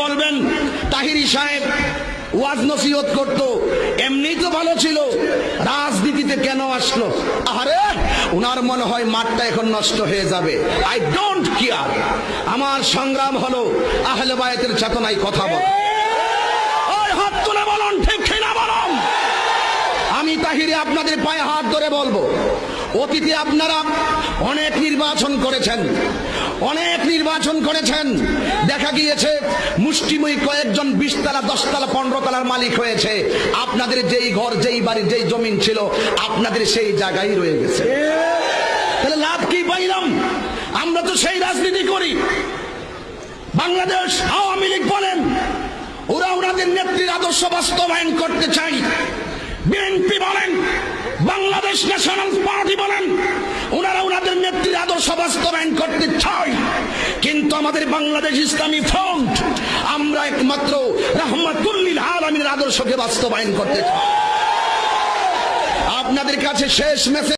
বলবেন তাহিরি সাহেব ওয়াজ নসিহত করত, এমনি তো ভালো ছিল, রাজনীতিতে কেন আসলো? আরে উনার মনে হয় মাঠটা এখন নষ্ট হয়ে যাবে। I don't care. আমার সংগ্রাম হলো আহলে বায়াতের চেতনায় কথা বল। ওই হাত তুলে বলুন ঠিক কিনা বলুন। আমি তাহিরি আপনাদের পায়ে হাত ধরে বলবো, অতীতে আপনারা অনেক নির্বাচন করেছেন, দেখা গিয়েছে মুষ্টিময়ী কয়েকজন 20 তলা 10 তলা 15 তলার মালিক হয়েছে। আপনাদের যেই ঘর, যেই বাড়ি, যেই জমিন ছিল আপনাদের সেই জায়গায় রয়ে গেছে। তাহলে লাভ কি পাইলাম? আমরা তো সেই রাজনীতি করি। বাংলাদেশ আওয়ামী লীগ বলেন, ওরা ওনাদের নেত্রীর আদর্শ বাস্তবায়ন করতে চাই। বিএনপি বলেন, বাংলাদেশ ন্যাশনাল পার্টি বলেন, ওনারা ওনাদের নেত্রীর আদর্শ বাস্তবায়ন করতে চাই। কিন্তু আমাদের বাংলাদেশ ইসলামী ফ্রন্ট, আমরা একমাত্র রাহমাতুল লিল আলামিনের আদর্শকে বাস্তবায়ন করতে চাই। আপনাদের কাছে শেষ মেসেজ।